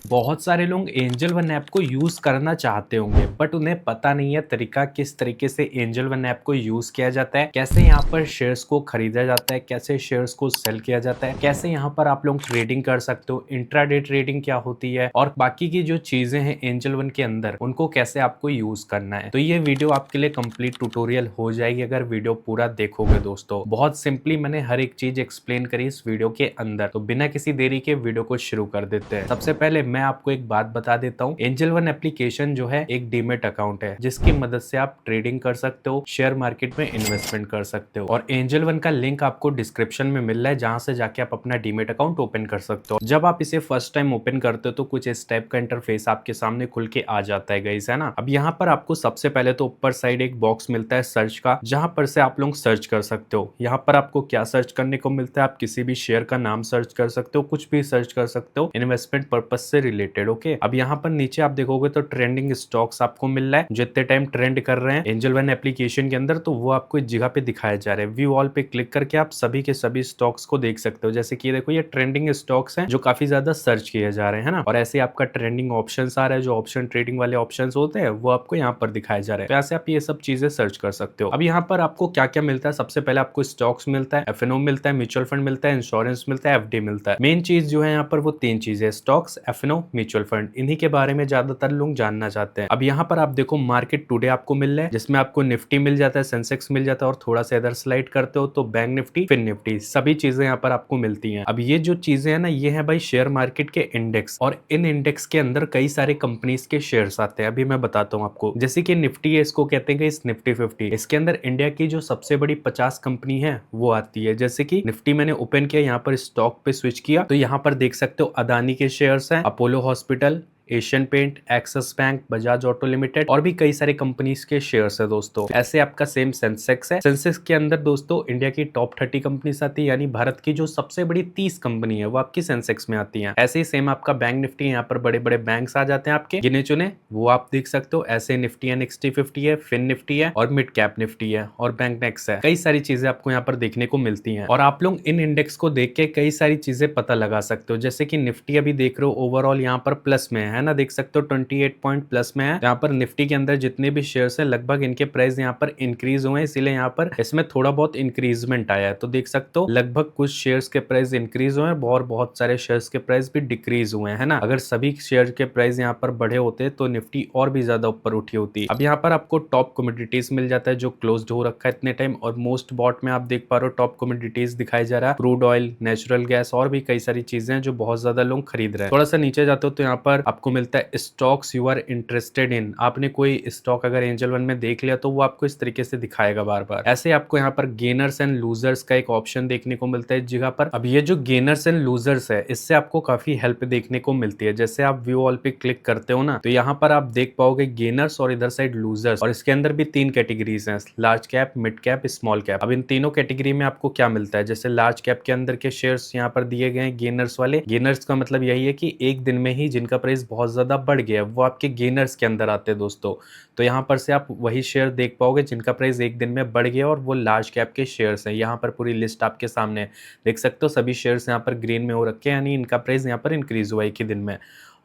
बहुत सारे लोग एंजल वन ऐप को यूज करना चाहते होंगे बट उन्हें पता नहीं है तरीका किस तरीके से एंजल वन ऐप को यूज किया जाता है, कैसे यहाँ पर शेयर्स को खरीदा जाता है, कैसे शेयर्स को सेल किया जाता है, कैसे यहाँ पर आप लोग ट्रेडिंग कर सकते हो, इंट्राडे ट्रेडिंग क्या होती है और बाकी की जो चीजें हैं एंजल वन के अंदर उनको कैसे आपको यूज करना है। तो ये वीडियो आपके लिए कंप्लीट ट्यूटोरियल हो जाएगी अगर वीडियो पूरा देखोगे दोस्तों। बहुत सिंपली मैंने हर एक चीज एक्सप्लेन करी इस वीडियो के अंदर, तो बिना किसी देरी के वीडियो को शुरू कर देते हैं। सबसे पहले मैं आपको एक बात बता देता हूँ, एंजल वन एप्लीकेशन जो है एक डीमेट अकाउंट है जिसकी मदद से आप ट्रेडिंग कर सकते हो, शेयर मार्केट में इन्वेस्टमेंट कर सकते हो और एंजल वन का लिंक आपको डिस्क्रिप्शन में मिल रहा है जहां से जाके आप अपना डीमेट अकाउंट ओपन कर सकते हो। जब आप इसे फर्स्ट टाइम ओपन करते हो तो कुछ इस टाइप का इंटरफेस आपके सामने खुल के आ जाता है गाइस, है ना। अब यहाँ पर आपको सबसे पहले तो ऊपर साइड एक बॉक्स मिलता है सर्च का, जहां पर से आप लोग सर्च कर सकते हो। यहाँ पर आपको क्या सर्च करने को मिलता है, आप किसी भी शेयर का नाम सर्च कर सकते हो, कुछ भी सर्च कर सकते हो इन्वेस्टमेंट पर्पस से रिलेटेड। ओके, अब यहाँ पर नीचे आप देखोगे तो ट्रेंडिंग स्टॉक्स आपको मिल रहा है जो इतने टाइम ट्रेंड कर रहे हैं एंजल वन एप्लीकेशन के अंदर, तो वो आपको इस जगह पे दिखाए जा रहे हैं। व्यू ऑल पे क्लिक करके आप सभी के सभी स्टॉक्स को देख सकते हो। जैसे कि देखो ये ट्रेंडिंग स्टॉक्स हैं जो काफी ज्यादा सर्च किए जा रहे हैं, है ना। और ऐसे आपका ट्रेंडिंग ऑप्शंस आ रहा है, जो ऑप्शन ट्रेडिंग वाले ऑप्शंस होते हैं वो आपको यहाँ पर दिखाए जा रहे हैं। तो ऐसे आप ये सब चीजें सर्च कर सकते हो। अब यहाँ पर आपको क्या क्या मिलता है, सबसे पहले आपको स्टॉक्स मिलता है, एफएनओ मिलता है, म्यूचुअल फंड मिलता है, इंश्योरेंस मिलता है, एफडी मिलता है। मेन चीज जो है यहाँ पर वो तीन चीजें, स्टॉक्स, एफएनओ, म्यूचुअल फंड, इन्हीं के बारे में ज्यादातर लोग जानना चाहते हैं। अब यहाँ पर आप देखो मार्केट टुडे आपको मिल रहा है जिसमें आपको निफ्टी मिल जाता है, सेंसेक्स मिल जाता है और थोड़ा सा इधर स्लाइड करते हो तो बैंक निफ्टी, फिर निफ्टी, सभी चीजें यहाँ पर आपको मिलती हैं। अब ये जो चीजें हैं ना, ये है भाई शेयर मार्केट के इंडेक्स और इन इंडेक्स के अंदर कई सारे कंपनीज के शेयर्स आते हैं। अभी मैं बताता हूँ आपको, जैसे कि निफ्टी है, इसको कहते हैं इस निफ्टी 50, इसके अंदर इंडिया की जो सबसे बड़ी 50 कंपनी है वो आती है। जैसे कि निफ्टी मैंने ओपन किया, यहाँ पर स्टॉक पे स्विच किया तो यहाँ पर देख सकते हो अदानी के शेयर्स हैं, Apollo hospital, Asian paint, Axis bank, Bajaj auto limited और भी कई सारे कंपनीज के शेयर्स है दोस्तों। ऐसे आपका सेम सेंसेक्स है, सेंसेक्स के अंदर दोस्तों इंडिया की टॉप 30 कंपनीज आती है, यानी भारत की जो सबसे बड़ी 30 कंपनी है वो आपकी सेंसेक्स में आती है। ऐसे ही सेम आपका बैंक निफ्टी, यहाँ पर बड़े बड़े बैंक्स आ जाते हैं आपके गिने चुने, वो आप देख सकते हो। ऐसे निफ्टी एंड नेक्स्ट 50 है, फिन निफ्टी है और मिड कैप निफ्टी है और बैंक नेक्स्ट है। कई सारी चीजें आपको यहाँ पर देखने को मिलती है और आप लोग इन इंडेक्स को देख के कई सारी चीजें पता लगा सकते हो। जैसे कि निफ्टी अभी देख रहे हो ओवरऑल यहाँ पर प्लस में है ना, देख सकते हो 28 पॉइंट प्लस में है। यहाँ पर निफ्टी के अंदर जितने भी शेयर्स है लगभग इनके प्राइस यहाँ पर इंक्रीज हुए हैं, इसीलिए यहाँ पर इसमें थोड़ा बहुत इंक्रीजमेंट आया है। तो देख सकते हो लगभग कुछ शेयर्स के प्राइस इंक्रीज हुए हैं और बहुत सारे शेयर्स के प्राइस भी डिक्रीज हुए हैं, है ना। अगर सभी शेयर के प्राइस यहाँ पर बढ़े होते तो निफ्टी और भी ज्यादा ऊपर उठी होती। अब यहाँ पर आपको टॉप कमोडिटीज मिल जाता है जो क्लोज्ड हो रखा है इतने टाइम, और मोस्ट बॉट में आप देख पा रहे हो टॉप कमोडिटीज दिखाई जा रहा है, क्रूड ऑयल, नेचुरल गैस और भी कई सारी चीजें हैं जो बहुत ज्यादा लोग खरीद रहे हैं। थोड़ा सा नीचे जाते हो तो यहाँ पर आपको मिलता है stocks you are interested in. आपने कोई स्टॉक अगर एंजल वन में देख लिया तो वो आपको इस तरीके से दिखाएगा बार बार। ऐसे आपको यहाँ पर गेनर्स एंड लूजर्स का एक ऑप्शन देखने को मिलता है इस जगह पर। अब ये जो गेनर्स एंड लूजर्स है इससे आपको काफी हेल्प देखने को मिलती है। जैसे आप व्यू ऑल पे क्लिक करते हो ना तो यहाँ पर आप देख पाओगे गेनर्स और इधर साइड लूजर्स, और इसके अंदर भी तीन कैटेगरीज हैं, large cap, mid cap, small cap. अब इन तीनों कैटेगरी में आपको क्या मिलता है, जैसे लार्ज कैप के अंदर के शेयर्स यहाँ पर दिए गए हैं गेनर्स वाले। गेनर्स का मतलब यही है कि एक दिन में ही जिनका प्राइस बहुत ज्यादा बढ़ गया वो आपके गेनर्स के अंदर आते हैं दोस्तों। तो यहाँ पर से आप वही शेयर देख पाओगे जिनका प्राइस एक दिन में बढ़ गया और वो लार्ज कैप के शेयर्स हैं। यहाँ पर पूरी लिस्ट आपके सामने देख सकते हो, सभी शेयर्स यहाँ पर ग्रीन में हो रखे हैं, यानी इनका प्राइस यहाँ पर इंक्रीज हुआ एक ही दिन में।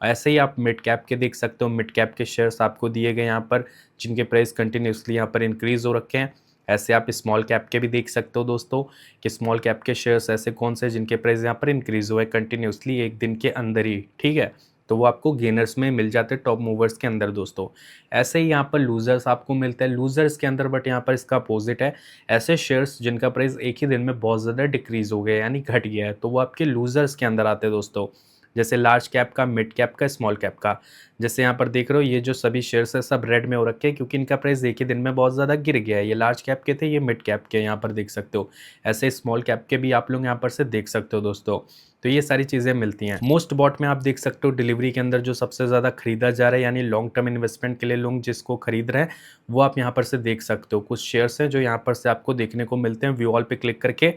ऐसे ही आप मिड कैप के देख सकते हो, मिड कैप के शेयर्स आपको दिए गए यहाँ पर जिनके प्राइस कंटिन्यूसली यहाँ पर इंक्रीज हो रखे हैं। ऐसे आप स्मॉल कैप के भी देख सकते हो दोस्तों कि स्मॉल कैप के शेयर्स ऐसे कौन से जिनके प्राइस यहाँ पर इंक्रीज हुए कंटिन्यूसली एक दिन के अंदर ही, ठीक है। तो वो आपको गेनर्स में मिल जाते हैं टॉप मूवर्स के अंदर दोस्तों। ऐसे ही यहाँ पर लूजर्स आपको मिलता है, लूजर्स के अंदर बट यहाँ पर इसका अपोजिट है, ऐसे शेयर्स जिनका प्राइस एक ही दिन में बहुत ज़्यादा डिक्रीज हो गया यानी घट गया है, तो वो आपके लूजर्स के अंदर आते हैं दोस्तों। जैसे लार्ज कैप का, मिड कैप का, स्मॉल कैप का। जैसे यहाँ पर देख रहे हो ये जो सभी शेयर्स है सब रेड में हो रखे हैं क्योंकि इनका प्राइस एक ही दिन में बहुत ज़्यादा गिर गया है। ये लार्ज कैप के थे, ये मिड कैप के यहाँ पर देख सकते हो। ऐसे स्मॉल कैप के भी आप लोग यहाँ पर से देख सकते हो दोस्तों। तो ये सारी चीज़ें मिलती हैं। मोस्ट बॉट में आप देख सकते हो डिलीवरी के अंदर जो सबसे ज़्यादा खरीदा जा रहा है, यानी लॉन्ग टर्म इन्वेस्टमेंट के लिए लोग जिसको खरीद रहे हैं वो आप यहाँ पर से देख सकते हो। कुछ शेयर्स हैं जो यहाँ पर से आपको देखने को मिलते हैं। व्यू ऑल पे क्लिक करके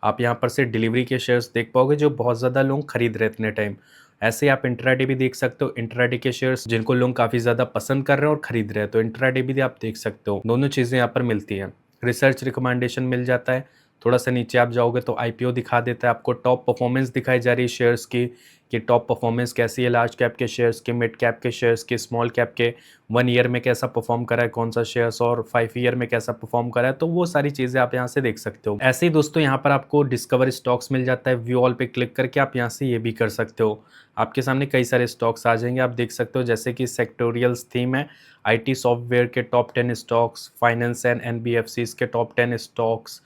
आप यहाँ पर से डिलीवरी के शेयर्स देख पाओगे जो बहुत ज़्यादा लोग खरीद रहे हैं इतने टाइम। ऐसे आप इंट्राडे भी देख सकते हो, इंट्राडे के शेयर्स जिनको लोग काफ़ी ज़्यादा पसंद कर रहे हैं और खरीद रहे हैं, तो इंट्राडे भी आप देख सकते हो। दोनों चीज़ें यहाँ पर मिलती हैं। रिसर्च रिकमेंडेशन मिल जाता है, थोड़ा सा नीचे आप जाओगे तो आईपीओ दिखा देता है, आपको टॉप परफॉर्मेंस दिखाई जा रही है शेयर्स की कि टॉप परफॉर्मेंस कैसी है लार्ज कैप के शेयर्स की, मिड कैप के शेयर्स की, स्मॉल कैप के 1 ईयर में कैसा परफॉर्म करा है कौन सा शेयर्स, और 5 ईयर में कैसा परफॉर्म करा है। तो वो सारी चीज़ें आप यहाँ से देख सकते हो। ऐसे ही दोस्तों यहाँ पर आपको डिस्कवर स्टॉक्स मिल जाता है, व्यू ऑल पे क्लिक करके आप यहाँ से ये भी कर सकते हो। आपके सामने कई सारे स्टॉक्स आ जाएंगे, आप देख सकते हो, जैसे कि सेक्टोरियल्स थीम है, आईटी सॉफ्टवेयर के top 10 stocks, finance and NBFCs के टॉप 10 स्टॉक्स,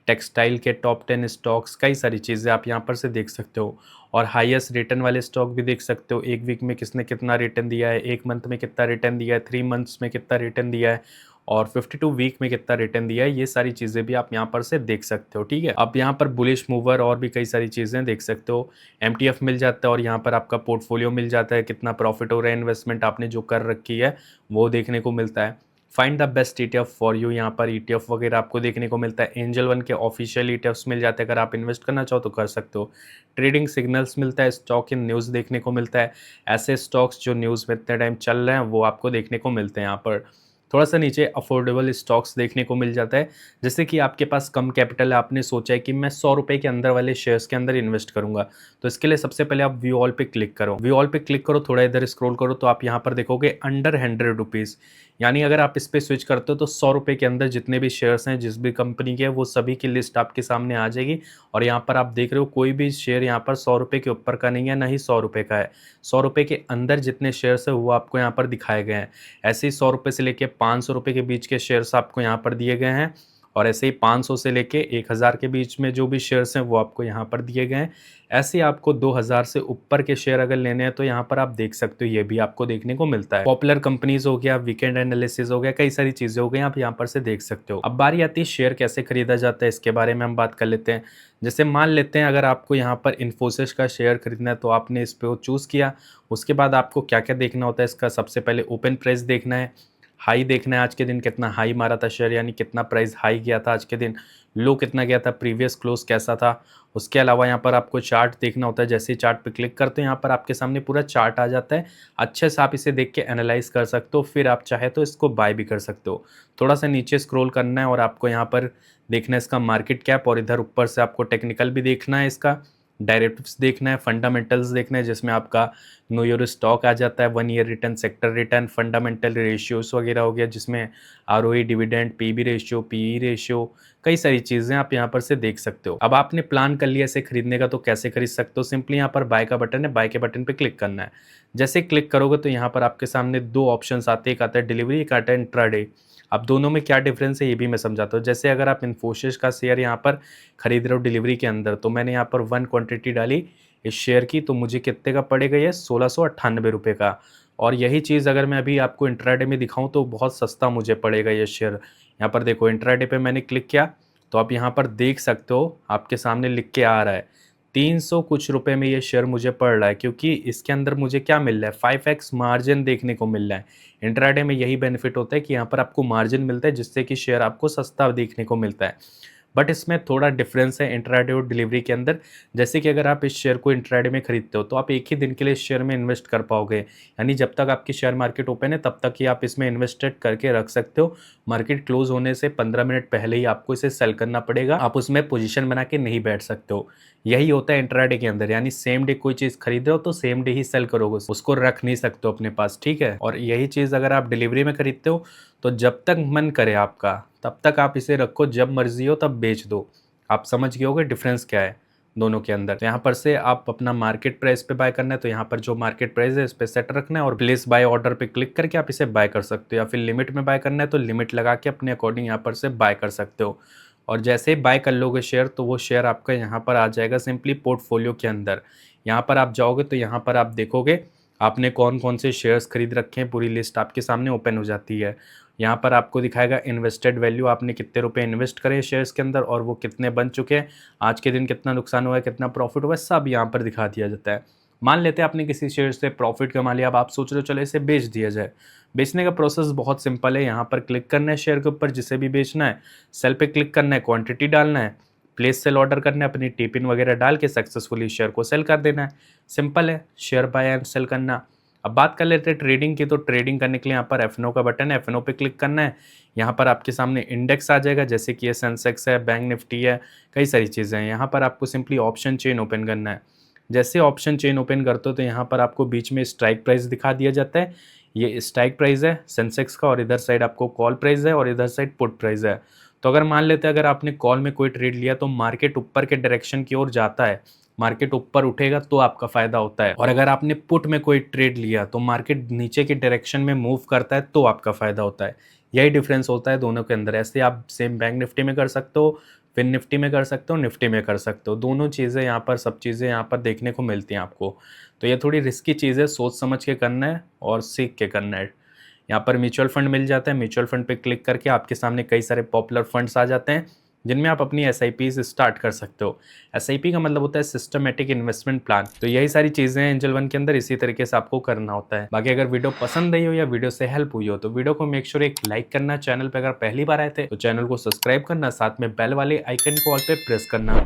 टेक्सटाइल के टॉप 10 स्टॉक्स, कई सारी चीज़ें आप यहाँ पर से देख सकते हो। और हाईएस्ट रिटर्न वाले स्टॉक भी देख सकते हो, एक वीक में किसने कितना रिटर्न दिया है, एक मंथ में कितना रिटर्न दिया है, 3 मंथ्स में कितना रिटर्न दिया है, और 52 वीक में कितना रिटर्न दिया है। ये सारी चीज़ें भी आप यहाँ पर से देख सकते हो। ठीक है, आप यहाँ पर बुलिश मूवर और भी कई सारी चीज़ें देख सकते हो। एमटीएफ मिल जाता है और यहाँ पर आपका पोर्टफोलियो मिल जाता है, कितना प्रॉफिट हो रहा है, इन्वेस्टमेंट आपने जो कर रखी है वो देखने को मिलता है। Find the best ETF for you, यहाँ पर ETF वगैरह आपको देखने को मिलता है। एंजल वन के ऑफिशियल ETFs मिल जाते हैं, अगर आप इन्वेस्ट करना चाहो तो कर सकते हो। ट्रेडिंग सिग्नल्स मिलता है, स्टॉक इन न्यूज़ देखने को मिलता है, ऐसे स्टॉक्स जो न्यूज़ में इतने टाइम चल रहे हैं वो आपको देखने को मिलते हैं। यहाँ पर थोड़ा सा नीचे अफोर्डेबल स्टॉक्स देखने को मिल जाता है, जैसे कि आपके पास कम कैपिटल है, आपने सोचा है कि मैं 100 रुपये के अंदर वाले शेयर्स के अंदर इन्वेस्ट करूंगा, तो इसके लिए सबसे पहले आप व्यू ऑल पे क्लिक करो। व्यू ऑल पे क्लिक करो, थोड़ा इधर स्क्रॉल करो तो आप यहाँ पर देखोगे अंडर 100 रुपीज़, यानी अगर आप इस पर स्विच करते हो तो 100 रुपये के अंदर जितने भी शेयर्स हैं जिस भी कंपनी के, वो सभी की लिस्ट आपके सामने आ जाएगी। और यहाँ पर आप देख रहे हो कोई भी शेयर यहाँ पर 100 रुपये के ऊपर का नहीं है, ना ही 100 रुपये का है। 100 रुपये के अंदर जितने शेयर्स है वो आपको यहाँ पर दिखाए गए हैं। ऐसे ही 100 रुपये से लेके 500 रुपये के बीच के शेयर्स आपको यहाँ पर दिए गए हैं, और ऐसे ही 500 से लेके 1000 के बीच में जो भी शेयर्स हैं वो आपको यहाँ पर दिए गए हैं। ऐसे ही आपको 2000 से ऊपर के शेयर अगर लेने हैं तो यहाँ पर आप देख सकते हो, ये भी आपको देखने को मिलता है। पॉपुलर कंपनीज हो गया, वीकेंड एनालिसिस हो गया, कई सारी चीजें हो गई, आप यहाँ पर से देख सकते हो। अब बारी आती है शेयर कैसे खरीदा जाता है, इसके बारे में हम बात कर लेते हैं। जैसे मान लेते हैं अगर आपको यहाँ पर इन्फोसिस का शेयर खरीदना है तो आपने इस पर चूज़ किया, उसके बाद आपको क्या क्या देखना होता है इसका, सबसे पहले ओपन प्राइस देखना है, हाई देखना है, आज के दिन कितना हाई मारा था शेयर, यानी कितना प्राइस हाई गया था आज के दिन, लो कितना गया था, प्रीवियस क्लोज कैसा था। उसके अलावा यहाँ पर आपको चार्ट देखना होता है, जैसे ही चार्ट पे क्लिक करते हो यहाँ पर आपके सामने पूरा चार्ट आ जाता है, अच्छे से आप इसे देख के एनालाइज कर सकते हो, फिर आप चाहे तो इसको बाय भी कर सकते हो। थोड़ा सा नीचे स्क्रॉल करना है और आपको यहाँ पर देखना है इसका मार्केट कैप, और इधर ऊपर से आपको टेक्निकल भी देखना है, इसका डायरेक्टिव्स देखना है, फंडामेंटल्स देखना है, जिसमें आपका नो योर स्टॉक आ जाता है, 1 year return, sector return, fundamental ratios वगैरह हो गया, जिसमें ROE, dividend, PB ratio, PE ratio, कई सारी चीज़ें आप यहाँ पर से देख सकते हो। अब आपने प्लान कर लिया इसे खरीदने का तो कैसे खरीद सकते हो, सिंपली यहाँ पर बाय का बटन है, बाय के बटन पर क्लिक करना है। जैसे क्लिक करोगे तो यहाँ पर आपके सामने 2 ऑप्शन आते हैं, एक आता है डिलीवरी, एक आता है इंट्राडे। अब दोनों में क्या डिफरेंस है ये भी मैं समझाता हूँ। जैसे अगर आप इन्फोसिस का शेयर यहाँ पर खरीद रहे हो डिलीवरी के अंदर, तो मैंने यहाँ पर 1 क्वांटिटी डाली इस शेयर की, तो मुझे कितने का पड़ेगा ये, 1698 रुपये का। और यही चीज़ अगर मैं अभी आपको इंट्राडे में दिखाऊं तो बहुत सस्ता मुझे पड़ेगा ये शेयर। यहाँ पर देखो इंट्राडे पे मैंने क्लिक किया तो आप यहाँ पर देख सकते हो, आपके सामने लिख के आ रहा है 300 कुछ रुपए में ये शेयर मुझे पड़ रहा है, क्योंकि इसके अंदर मुझे क्या मिल रहा है, 5x मार्जिन देखने को मिल रहा है। इंट्राडे में यही बेनिफिट होता है कि यहाँ पर आपको मार्जिन मिलता है, जिससे कि शेयर आपको सस्ता देखने को मिलता है। बट इसमें थोड़ा डिफरेंस है इंट्राडे और डिलीवरी के अंदर। जैसे कि अगर आप इस शेयर को इंट्राडे में खरीदते हो तो आप एक ही दिन के लिए इस शेयर में इन्वेस्ट कर पाओगे, यानी जब तक आपकी शेयर मार्केट ओपन है तब तक ही आप इसमें इन्वेस्टेड करके रख सकते हो। मार्केट क्लोज होने से 15 मिनट पहले ही आपको इसे सेल करना पड़ेगा, आप उसमें पोजीशन बना के नहीं बैठ सकते हो। यही होता है इंट्राडे के अंदर, यानी सेम डे कोई चीज़ खरीद रहे हो तो सेम डे ही सेल करोगे, उसको रख नहीं सकते हो अपने पास, ठीक है। और यही चीज़ अगर आप डिलीवरी में खरीदते हो तो जब तक मन करे आपका तब तक आप इसे रखो, जब मर्जी हो तब बेच दो। आप समझ गए होगे डिफरेंस क्या है दोनों के अंदर। तो यहाँ पर से आप अपना मार्केट प्राइस पे बाय करना है तो यहाँ पर जो मार्केट प्राइस है इस पे सेट रखना है और प्लेस बाय ऑर्डर पे क्लिक करके आप इसे बाय कर सकते हो, या फिर लिमिट में बाय करना है तो लिमिट लगा के अपने अकॉर्डिंग यहाँ पर से बाय कर सकते हो। और जैसे ही बाय कर लोगे शेयर तो वो शेयर आपका यहाँ पर आ जाएगा सिंपली पोर्टफोलियो के अंदर। यहाँ पर आप जाओगे तो यहाँ पर आप देखोगे आपने कौन कौन से शेयर्स खरीद रखे हैं, पूरी लिस्ट आपके सामने ओपन हो जाती है। यहाँ पर आपको दिखाएगा इन्वेस्टेड वैल्यू, आपने कितने रुपए इन्वेस्ट करे शेयर्स के अंदर और वो कितने बन चुके हैं, आज के दिन कितना नुकसान हुआ है, कितना प्रॉफिट हुआ है, सब यहाँ पर दिखा दिया जाता है। मान लेते हैं आपने किसी शेयर से प्रॉफिट कमा लिया, अब आप सोच रहे हो चलो इसे बेच दिया जाए। बेचने का प्रोसेस बहुत सिंपल है, यहाँ पर क्लिक करना है शेयर के ऊपर जिसे भी बेचना है, सेल पे क्लिक करना है, क्वांटिटी डालना है, प्लेस सेल ऑर्डर करना है, अपनी टिपिन वगैरह डाल के सक्सेसफुली शेयर को सेल कर देना है। सिंपल है शेयर बाय एंड सेल करना। अब बात कर लेते हैं ट्रेडिंग की। तो ट्रेडिंग करने के लिए यहाँ पर F&O का बटन है, F&O पे क्लिक करना है। यहाँ पर आपके सामने इंडेक्स आ जाएगा, जैसे कि ये सेंसेक्स है, बैंक निफ्टी है, कई सारी चीज़ें हैं। यहाँ पर आपको सिंपली ऑप्शन चेन ओपन करना है। जैसे ऑप्शन चेन ओपन करते हो तो यहाँ पर आपको बीच में स्ट्राइक प्राइस दिखा दिया जाता है। ये स्ट्राइक प्राइस है सेंसेक्स का, और इधर साइड आपको कॉल प्राइस है, और इधर साइड पुट प्राइस है। तो अगर मान लेते हैं अगर आपने कॉल में कोई ट्रेड लिया तो मार्केट ऊपर के डायरेक्शन की ओर जाता है, मार्केट ऊपर उठेगा तो आपका फायदा होता है। और अगर आपने पुट में कोई ट्रेड लिया तो मार्केट नीचे के डायरेक्शन में मूव करता है तो आपका फायदा होता है। यही डिफरेंस होता है दोनों के अंदर। ऐसे आप सेम बैंक निफ्टी में कर सकते हो, फिर निफ्टी में कर सकते हो, निफ्टी में कर सकते हो। दोनों चीज़ें यहाँ पर, सब चीज़ें यहाँ पर देखने को मिलती हैं आपको। तो ये थोड़ी रिस्की चीज़ है, सोच समझ के करना है और सीख के करना है। यहाँ पर म्यूचुअल फंड मिल जाता है। म्यूचुअल फंड पे क्लिक करके आपके सामने कई सारे पॉपुलर फंड्स आ जाते हैं जिनमें आप अपनी एसआईपीज स्टार्ट कर सकते हो। एसआईपी का मतलब होता है सिस्टमेटिक इन्वेस्टमेंट प्लान। तो यही सारी चीज़ें हैं एंजल वन के अंदर, इसी तरीके से आपको करना होता है। बाकी अगर वीडियो पसंद आई हो या वीडियो से हेल्प हुई हो तो वीडियो को मेक श्योर एक लाइक करना। चैनल पर अगर पहली बार आए थे तो चैनल को सब्सक्राइब करना, साथ में बेल वाले आइकन को ऑल पे प्रेस करना।